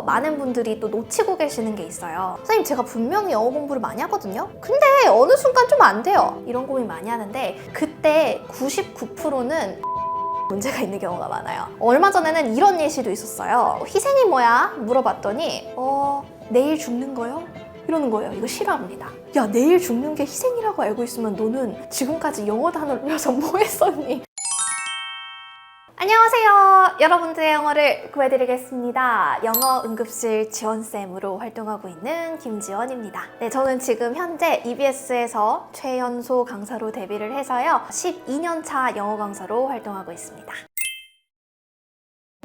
많은 분들이 또 놓치고 계시는 게 있어요. 선생님, 제가 분명히 영어 공부를 많이 하거든요? 근데 어느 순간 좀 안 돼요. 이런 고민 많이 하는데 그때 99%는 문제가 있는 경우가 많아요. 얼마 전에는 이런 예시도 있었어요. 희생이 뭐야? 물어봤더니 내일 죽는 거요? 이러는 거예요. 이거 싫어합니다. 야, 내일 죽는 게 희생이라고 알고 있으면 너는 지금까지 영어 단어를 외워서 뭐 했었니? 안녕하세요. 여러분들의 영어를 구해드리겠습니다. 영어 응급실 지원쌤으로 활동하고 있는 김지원입니다. 네, 저는 지금 현재 EBS에서 최연소 강사로 데뷔를 해서요. 12년차 영어 강사로 활동하고 있습니다.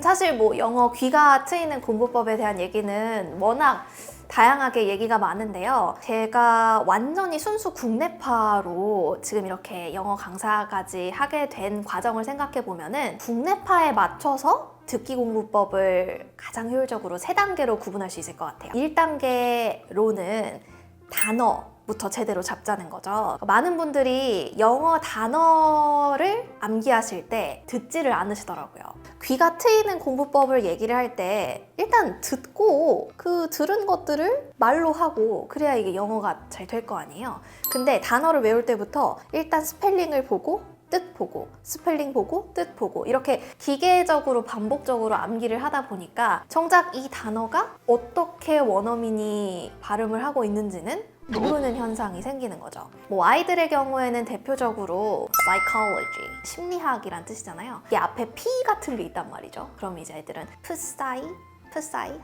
사실 영어 귀가 트이는 공부법에 대한 얘기는 워낙 다양하게 얘기가 많은데요. 제가 완전히 순수 국내파로 지금 이렇게 영어 강사까지 하게 된 과정을 생각해 보면은 국내파에 맞춰서 듣기 공부법을 가장 효율적으로 3단계로 구분할 수 있을 것 같아요. 1단계로는 단어부터 제대로 잡자는 거죠. 많은 분들이 영어 단어를 암기하실 때 듣지를 않으시더라고요. 귀가 트이는 공부법을 얘기를 할 때 일단 듣고 그 들은 것들을 말로 하고 그래야 이게 영어가 잘 될 거 아니에요. 근데 단어를 외울 때부터 일단 스펠링을 보고 뜻 보고 스펠링 보고 뜻 보고 이렇게 기계적으로 반복적으로 암기를 하다 보니까 정작 이 단어가 어떻게 원어민이 발음을 하고 있는지는 모르는 현상이 생기는 거죠. 아이들의 경우에는 대표적으로 psychology, 심리학이란 뜻이잖아요. 이 앞에 P 같은 게 있단 말이죠. 그럼 이제 애들은 푸사이?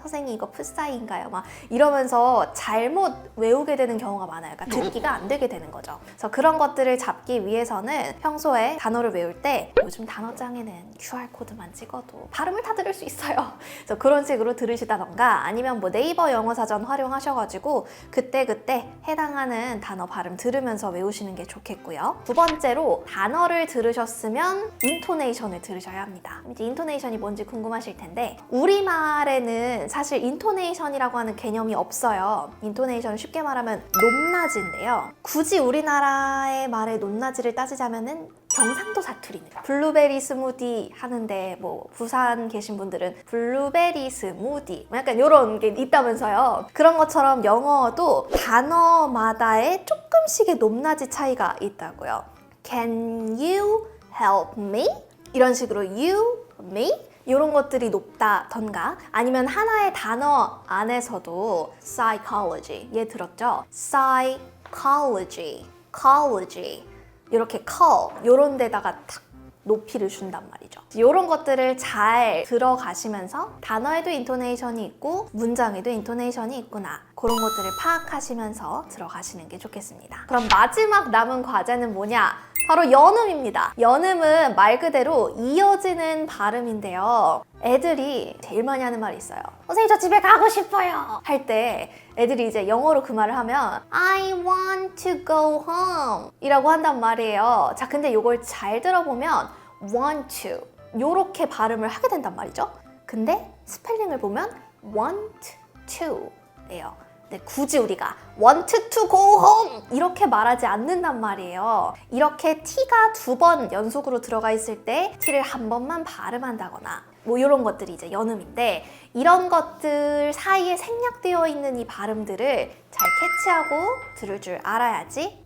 선생님 이거 푸사이인가요? 막 이러면서 잘못 외우게 되는 경우가 많아요. 그러니까 듣기가 안 되게 되는 거죠. 그래서 그런 것들을 잡기 위해서는 평소에 단어를 외울 때 요즘 단어장에는 QR코드만 찍어도 발음을 다 들을 수 있어요. 그래서 그런 식으로 들으시다던가 아니면 네이버 영어사전 활용하셔가지고 그때그때 해당하는 단어 발음 들으면서 외우시는 게 좋겠고요. 두 번째로 단어를 들으셨으면 인토네이션을 들으셔야 합니다. 이제 인토네이션이 뭔지 궁금하실 텐데 우리말에 사실 인토네이션이라고 하는 개념이 없어요. 인토네이션은 쉽게 말하면 높낮이인데요. 굳이 우리나라의 말의 높낮이를 따지자면은 경상도 사투리입니다. 블루베리 스무디 하는데 부산 계신 분들은 블루베리 스무디 약간 이런 게 있다면서요. 그런 것처럼 영어도 단어마다의 조금씩의 높낮이 차이가 있다고요. Can you help me? 이런 식으로 you, me? 이런 것들이 높다던가 아니면 하나의 단어 안에서도 psychology, 얘 들었죠? psychology, ecology 이렇게 call 이런 데다가 탁 높이를 준단 말이죠. 이런 것들을 잘 들어가시면서 단어에도 인토네이션이 있고 문장에도 인토네이션이 있구나 그런 것들을 파악하시면서 들어가시는 게 좋겠습니다. 그럼 마지막 남은 과제는 뭐냐? 바로 연음입니다. 연음은 말 그대로 이어지는 발음인데요. 애들이 제일 많이 하는 말이 있어요. 선생님 저 집에 가고 싶어요 할 때 애들이 이제 영어로 그 말을 하면 I want to go home 이라고 한단 말이에요. 자, 근데 이걸 잘 들어보면 want to 요렇게 발음을 하게 된단 말이죠. 근데 스펠링을 보면 want to 예요. 네, 굳이 우리가 want to go home 이렇게 말하지 않는단 말이에요. 이렇게 T가 2번 연속으로 들어가 있을 때 T를 한 번만 발음한다거나 이런 것들이 이제 연음인데 이런 것들 사이에 생략되어 있는 이 발음들을 잘 캐치하고 들을 줄 알아야지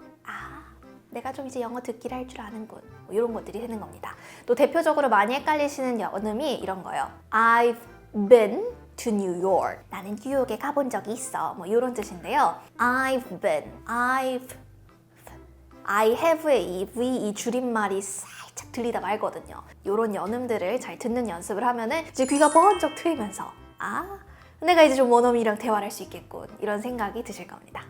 내가 좀 이제 영어 듣기를 할 줄 아는군 이런 것들이 되는 겁니다. 또 대표적으로 많이 헷갈리시는 연음이 이런 거예요. I've been to New York. 나는 뉴욕에 가본 적이 있어. 이런 뜻인데요. I've been, I have의 이 V 이 줄임말이 살짝 들리다 말거든요. 이런 연음들을 잘 듣는 연습을 하면은 이제 귀가 번쩍 트이면서 내가 이제 좀 원어민이랑 대화를 할 수 있겠군 이런 생각이 드실 겁니다.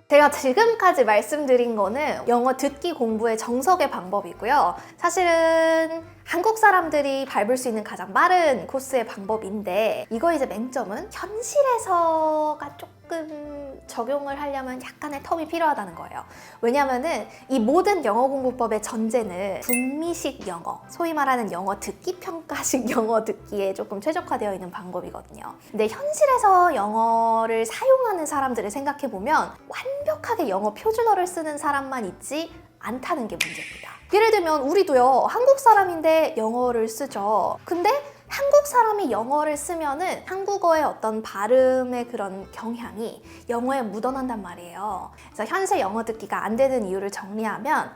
제가 지금까지 말씀드린 거는 영어 듣기 공부의 정석의 방법이고요. 사실은 한국 사람들이 밟을 수 있는 가장 빠른 코스의 방법인데 이거 이제 맹점은 현실에서가 조금 적용을 하려면 약간의 텀이 필요하다는 거예요. 왜냐면은 이 모든 영어 공부법의 전제는 북미식 영어, 소위 말하는 영어 듣기 평가식 영어 듣기에 조금 최적화되어 있는 방법이거든요. 근데 현실에서 영어를 사용하는 사람들을 생각해보면 완벽하게 영어 표준어를 쓰는 사람만 있지 않다는 게 문제입니다. 예를 들면 우리도요, 한국 사람인데 영어를 쓰죠. 근데 한국 사람이 영어를 쓰면은 한국어의 어떤 발음의 그런 경향이 영어에 묻어난단 말이에요. 그래서 현실 영어 듣기가 안 되는 이유를 정리하면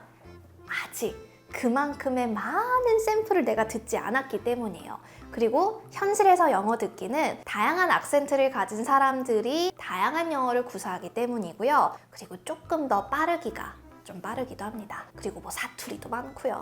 아직 그만큼의 많은 샘플을 내가 듣지 않았기 때문이에요. 그리고 현실에서 영어 듣기는 다양한 악센트를 가진 사람들이 다양한 영어를 구사하기 때문이고요. 그리고 조금 더 빠르기가 좀 빠르기도 합니다. 그리고 뭐 사투리도 많고요.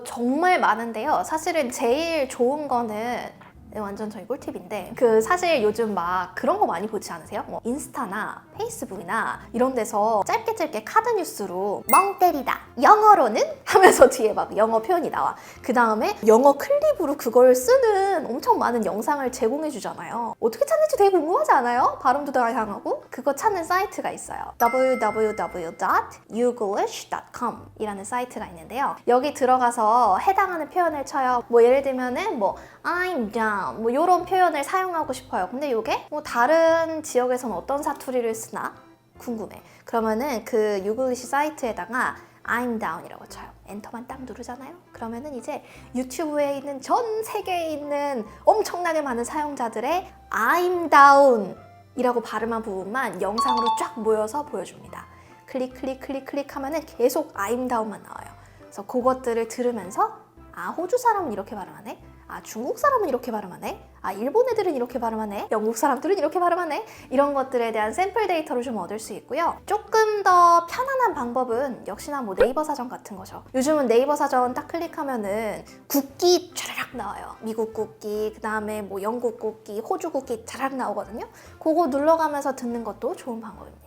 정말 많은데요. 사실은 제일 좋은 거는 완전 저희 꿀팁인데 사실 요즘 막 그런 거 많이 보지 않으세요? 뭐 인스타나 페이스북이나 이런 데서 짧게 카드 뉴스로 멍 때리다 영어로는 하면서 뒤에 막 영어 표현이 나와. 그 다음에 영어 클립으로 그걸 쓰는 엄청 많은 영상을 제공해 주잖아요. 어떻게 찾는지 되게 궁금하지 않아요? 발음도 다양하고. 그거 찾는 사이트가 있어요. www.youglish.com 이라는 사이트가 있는데요. 여기 들어가서 해당하는 표현을 쳐요. 뭐 예를 들면은 뭐 I'm down 뭐 이런 표현을 사용하고 싶어요. 근데 이게 뭐 다른 지역에서는 어떤 사투리를 쓰나 궁금해. 그러면은 그 유글리시 사이트에다가 I'm down이라고 쳐요. 엔터만 딱 누르잖아요. 그러면은 이제 유튜브에 있는 전 세계에 있는 엄청나게 많은 사용자들의 I'm down 이라고 발음한 부분만 영상으로 쫙 모여서 보여줍니다. 클릭 하면은 계속 I'm down만 나와요. 그래서 그것들을 들으면서 아, 호주 사람은 이렇게 발음하네? 아, 중국 사람은 이렇게 발음하네? 아, 일본 애들은 이렇게 발음하네? 영국 사람들은 이렇게 발음하네? 이런 것들에 대한 샘플 데이터를 좀 얻을 수 있고요. 조금 더 편안한 방법은 역시나 뭐 네이버 사전 같은 거죠. 요즘은 네이버 사전 딱 클릭하면은 국기 촤라락 나와요. 미국 국기, 그 다음에 뭐 영국 국기, 호주 국기 촤라락 나오거든요. 그거 눌러가면서 듣는 것도 좋은 방법입니다.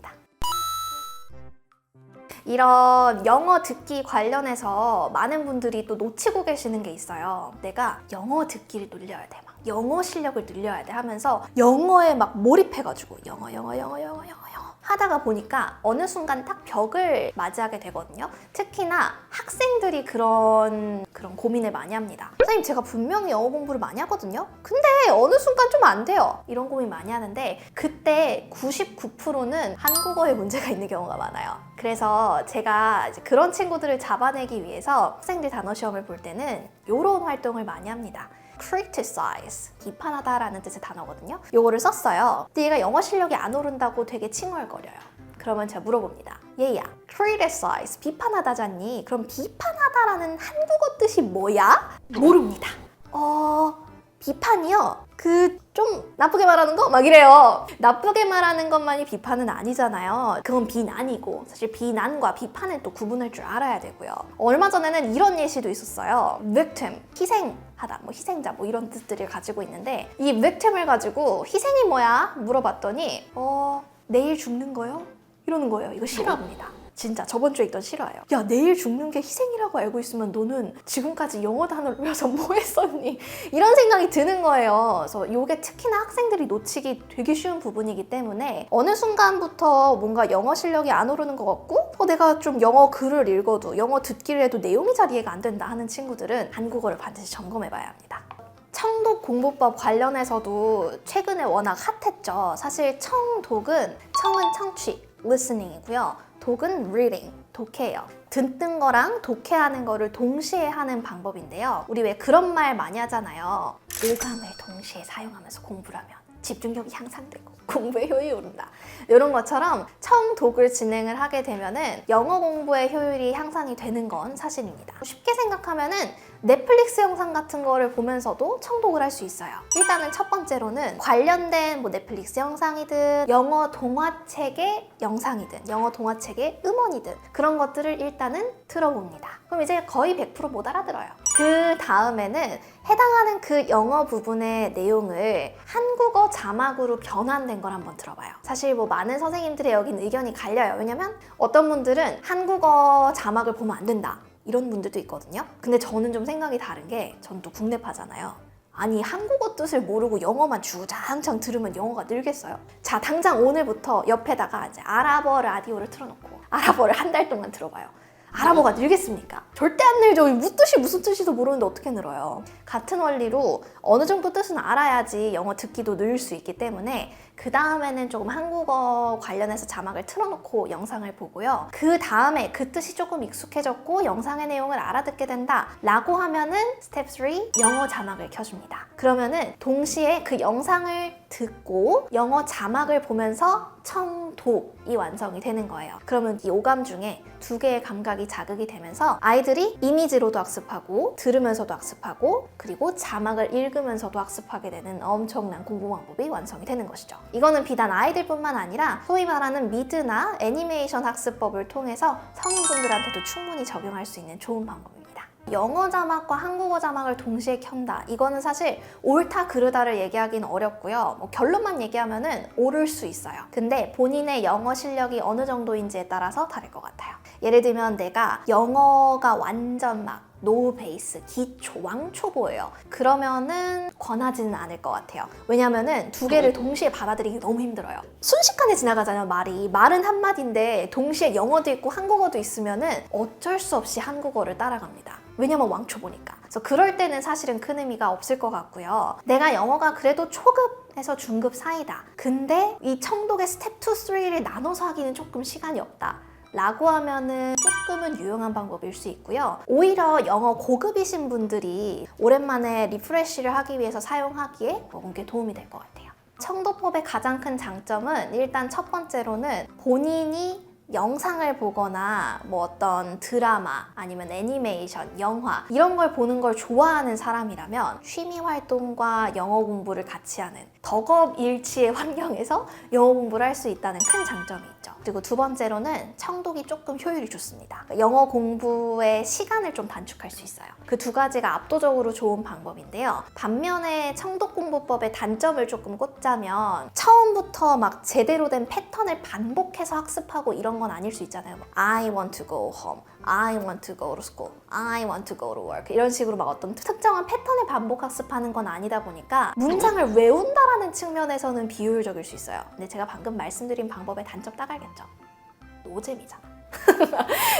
이런 영어 듣기 관련해서 많은 분들이 또 놓치고 계시는 게 있어요. 내가 영어 듣기를 늘려야 돼. 막 영어 실력을 늘려야 돼 하면서 영어에 막 몰입해가지고 영어 하다가 보니까 어느 순간 딱 벽을 맞이하게 되거든요. 특히나 학생들이 그런 고민을 많이 합니다. 선생님, 제가 분명히 영어 공부를 많이 하거든요. 근데 어느 순간 좀 안 돼요. 이런 고민 많이 하는데 그때 99%는 한국어에 문제가 있는 경우가 많아요. 그래서 제가 이제 그런 친구들을 잡아내기 위해서 학생들 단어 시험을 볼 때는 이런 활동을 많이 합니다. criticize, 비판하다라는 뜻의 단어거든요. 요거를 썼어요. 근데 얘가 영어 실력이 안 오른다고 되게 칭얼거려요. 그러면 제가 물어봅니다. 얘야, criticize, 비판하다잖니? 그럼 비판하다라는 한국어 뜻이 뭐야? 모릅니다. 비판이요? 좀 나쁘게 말하는 거? 막 이래요. 나쁘게 말하는 것만이 비판은 아니잖아요. 그건 비난이고 사실 비난과 비판은 또 구분할 줄 알아야 되고요. 얼마 전에는 이런 예시도 있었어요. victim, 희생하다, 뭐 희생자 뭐 이런 뜻들을 가지고 있는데 이 victim을 가지고 희생이 뭐야? 물어봤더니 내일 죽는 거요? 이러는 거예요. 이거 실화입니다. 진짜 저번 주에 있던 실화예요. 야, 내일 죽는 게 희생이라고 알고 있으면 너는 지금까지 영어 단어를 외워서 뭐 했었니? 이런 생각이 드는 거예요. 그래서 이게 특히나 학생들이 놓치기 되게 쉬운 부분이기 때문에 어느 순간부터 뭔가 영어 실력이 안 오르는 것 같고 내가 좀 영어 글을 읽어도 영어 듣기를 해도 내용이 잘 이해가 안 된다 하는 친구들은 한국어를 반드시 점검해 봐야 합니다. 청독 공부법 관련해서도 최근에 워낙 핫했죠. 사실 청은 청취, listening이고요. 독은 reading, 독해예요. 듣는 거랑 독해하는 거를 동시에 하는 방법인데요. 우리 왜 그런 말 많이 하잖아요. 오감을 동시에 사용하면서 공부를 하면 집중력이 향상되고 공부의 효율이 오른다. 이런 것처럼 청독을 진행을 하게 되면은 영어 공부의 효율이 향상이 되는 건 사실입니다. 쉽게 생각하면은 넷플릭스 영상 같은 거를 보면서도 청독을 할 수 있어요. 일단은 첫 번째로는 관련된 뭐 넷플릭스 영상이든 영어 동화책의 영상이든 영어 동화책의 음원이든 그런 것들을 일단은 들어봅니다. 그럼 이제 거의 100% 못 알아들어요. 그 다음에는 해당하는 그 영어 부분의 내용을 한국어 자막으로 변환된 걸 한번 들어봐요. 사실 뭐 많은 선생님들의 여긴 의견이 갈려요. 왜냐면 어떤 분들은 한국어 자막을 보면 안 된다. 이런 분들도 있거든요. 근데 저는 좀 생각이 다른 게 전 또 국내파잖아요. 아니, 한국어 뜻을 모르고 영어만 주장창 들으면 영어가 늘겠어요? 자, 당장 오늘부터 옆에다가 이제 아랍어 라디오를 틀어놓고 아랍어를 한 달 동안 들어봐요. 알아보가 늘겠습니까? 절대 안 늘죠. 묻듯이 무슨 뜻인지도 모르는데 어떻게 늘어요? 같은 원리로 어느 정도 뜻은 알아야지 영어 듣기도 늘 수 있기 때문에 그 다음에는 조금 한국어 관련해서 자막을 틀어놓고 영상을 보고요. 그 다음에 그 뜻이 조금 익숙해졌고 영상의 내용을 알아듣게 된다 라고 하면은 스텝 3 영어 자막을 켜줍니다. 그러면은 동시에 그 영상을 듣고 영어 자막을 보면서 청독이 완성이 되는 거예요. 그러면 이 오감 중에 두 개의 감각이 자극이 되면서 아이들이 이미지로도 학습하고 들으면서도 학습하고 그리고 자막을 읽으면서도 학습하게 되는 엄청난 공부 방법이 완성이 되는 것이죠. 이거는 비단 아이들뿐만 아니라 소위 말하는 미드나 애니메이션 학습법을 통해서 성인분들한테도 충분히 적용할 수 있는 좋은 방법입니다. 영어 자막과 한국어 자막을 동시에 켠다. 이거는 사실 옳다 그르다를 얘기하기는 어렵고요. 뭐 결론만 얘기하면은 옳을 수 있어요. 근데 본인의 영어 실력이 어느 정도인지에 따라서 다를 것 같아요. 예를 들면 내가 영어가 완전 막 노 베이스, 기초, 왕초보예요. 그러면은 권하지는 않을 것 같아요. 왜냐면은 두 개를 동시에 받아들이기 너무 힘들어요. 순식간에 지나가잖아요, 말이. 말은 한마디인데 동시에 영어도 있고 한국어도 있으면은 어쩔 수 없이 한국어를 따라갑니다. 왜냐면 왕초보니까. 그래서 그럴 때는 사실은 큰 의미가 없을 것 같고요. 내가 영어가 그래도 초급에서 중급 사이다. 근데 이 청독의 스텝 2, 3를 나눠서 하기는 조금 시간이 없다. 라고 하면은 조금은 유용한 방법일 수 있고요. 오히려 영어 고급이신 분들이 오랜만에 리프레시를 하기 위해서 사용하기에 그게 도움이 될 것 같아요. 청독법의 가장 큰 장점은 일단 첫 번째로는 본인이 영상을 보거나 뭐 어떤 드라마 아니면 애니메이션, 영화 이런 걸 보는 걸 좋아하는 사람이라면 취미 활동과 영어 공부를 같이 하는 덕업일치의 환경에서 영어 공부를 할 수 있다는 큰 장점이 있죠. 그리고 두 번째로는 청독이 조금 효율이 좋습니다. 영어 공부의 시간을 좀 단축할 수 있어요. 그 두 가지가 압도적으로 좋은 방법인데요. 반면에 청독 공부법의 단점을 조금 꽂자면 처음부터 막 제대로 된 패턴을 반복해서 학습하고 이런 건 아닐 수 있잖아요. I want to go home, I want to go to school, I want to go to work 이런 식으로 막 어떤 특정한 패턴을 반복 학습하는 건 아니다 보니까 문장을 외운다라는 측면에서는 비효율적일 수 있어요. 근데 제가 방금 말씀드린 방법의 단점 딱 알겠죠? 노잼이잖아.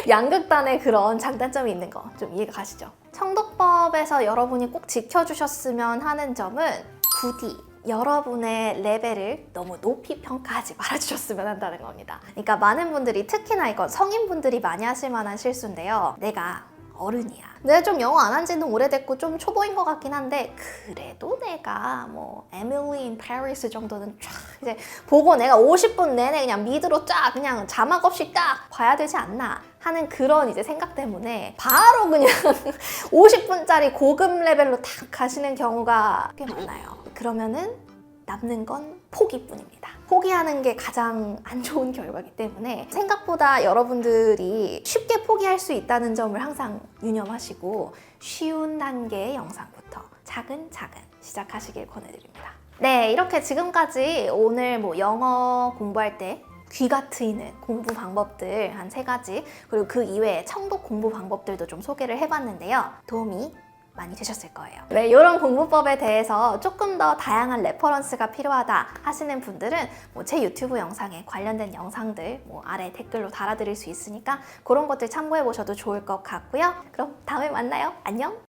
양극단의 그런 장단점이 있는 거 좀 이해가 가시죠? 청독법에서 여러분이 꼭 지켜주셨으면 하는 점은 부디 여러분의 레벨을 너무 높이 평가하지 말아주셨으면 한다는 겁니다. 그러니까 많은 분들이 특히나 이건 성인분들이 많이 하실 만한 실수인데요. 내가 어른이야. 내가 좀 영어 안 한 지는 오래됐고 좀 초보인 것 같긴 한데 그래도 내가 뭐 에밀리 인 파리스 정도는 쫙 이제 보고 내가 50분 내내 그냥 미드로 쫙 그냥 자막 없이 딱 봐야 되지 않나 하는 그런 이제 생각 때문에 바로 그냥 50분짜리 고급 레벨로 탁 가시는 경우가 꽤 많아요. 그러면은 남는 건 포기뿐입니다. 포기하는 게 가장 안 좋은 결과이기 때문에 생각보다 여러분들이 쉽게 포기할 수 있다는 점을 항상 유념하시고 쉬운 단계의 영상부터 차근차근 시작하시길 권해드립니다. 네, 이렇게 지금까지 오늘 뭐 영어 공부할 때 귀가 트이는 공부 방법들 한 3가지 그리고 그 이외에 청독 공부 방법들도 좀 소개를 해봤는데요. 도움이 많이 되셨을 거예요. 네, 이런 공부법에 대해서 조금 더 다양한 레퍼런스가 필요하다 하시는 분들은 뭐 제 유튜브 영상에 관련된 영상들 뭐 아래 댓글로 달아드릴 수 있으니까 그런 것들 참고해 보셔도 좋을 것 같고요. 그럼 다음에 만나요. 안녕!